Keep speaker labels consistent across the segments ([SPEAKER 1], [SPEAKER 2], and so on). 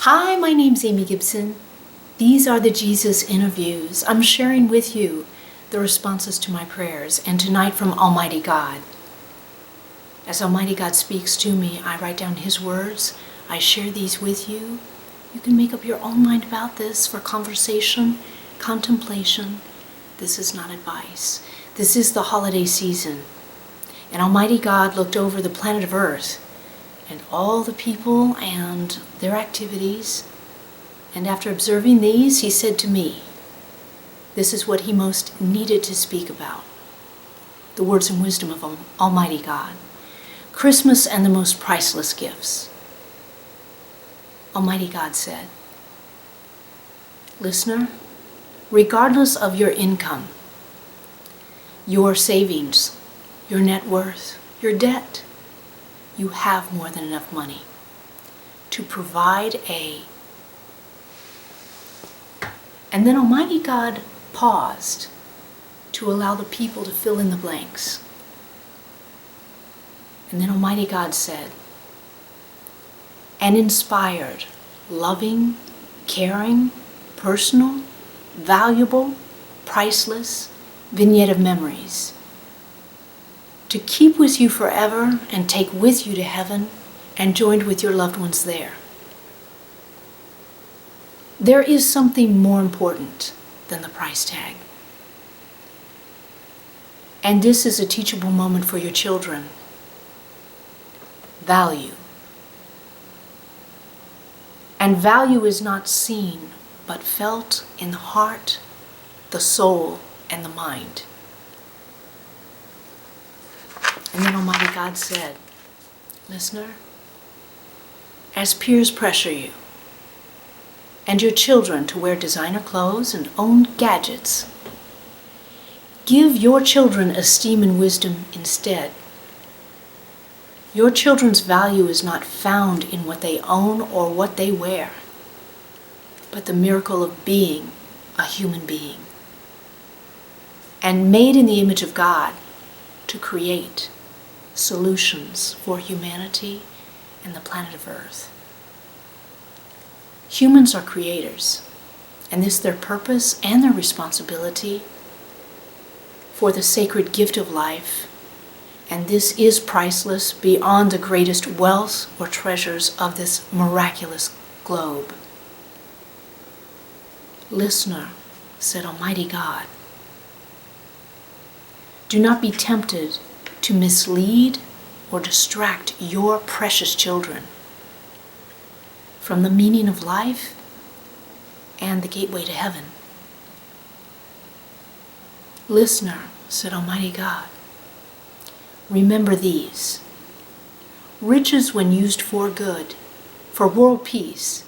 [SPEAKER 1] Hi, my name's Amy Gibson. These are the Jesus interviews. I'm sharing with you the responses to my prayers, and tonight from Almighty God. As Almighty God speaks to me, I write down His words. I share these with you. You can make up your own mind about this for conversation, contemplation. This is not advice. This is the holiday season. And Almighty God looked over the planet of Earth and all the people and their activities. And after observing these, He said to me, this is what He most needed to speak about. The words and wisdom of Almighty God. Christmas and the most priceless gifts. Almighty God said, listener, regardless of your income, your savings, your net worth, your debt, you have more than enough money to provide And then Almighty God paused to allow the people to fill in the blanks. And then Almighty God said, an inspired, loving, caring, personal, valuable, priceless vignette of memories to keep with you forever and take with you to heaven and joined with your loved ones there. There is something more important than the price tag. And this is a teachable moment for your children. Value. And value is not seen, but felt in the heart, the soul, and the mind. And then Almighty God said, listener, as peers pressure you, and your children to wear designer clothes and own gadgets, give your children esteem and wisdom instead. Your children's value is not found in what they own or what they wear, but the miracle of being a human being, and made in the image of God to create solutions for humanity and the planet of Earth. Humans are creators, and this is their purpose and their responsibility for the sacred gift of life, and this is priceless beyond the greatest wealth or treasures of this miraculous globe. Listener, said Almighty God, do not be tempted to mislead or distract your precious children from the meaning of life and the gateway to heaven. Listener, said Almighty God, remember these. Riches, when used for good, for world peace,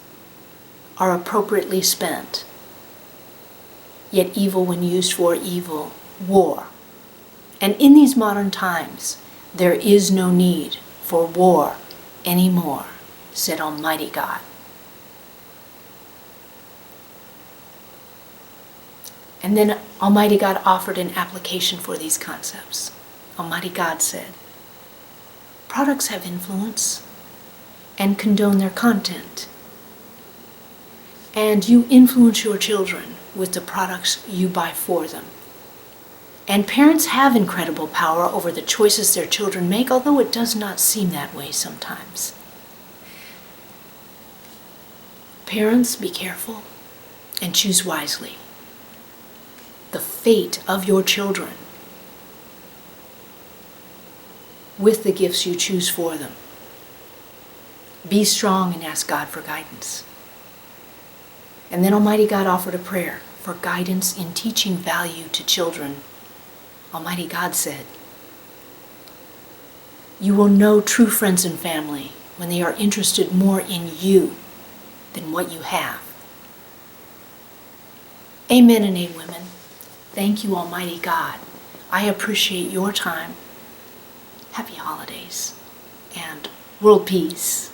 [SPEAKER 1] are appropriately spent. Yet evil, when used for evil, war. And in these modern times, there is no need for war anymore, said Almighty God. And then Almighty God offered an application for these concepts. Almighty God said, products have influence and condone their content. And you influence your children with the products you buy for them. And parents have incredible power over the choices their children make, although it does not seem that way sometimes. Parents, be careful and choose wisely. The fate of your children with the gifts you choose for them. Be strong and ask God for guidance. And then Almighty God offered a prayer for guidance in teaching value to children. Almighty God said, you will know true friends and family when they are interested more in you than what you have. Amen and amen. Thank you, Almighty God. I appreciate your time. Happy holidays and world peace.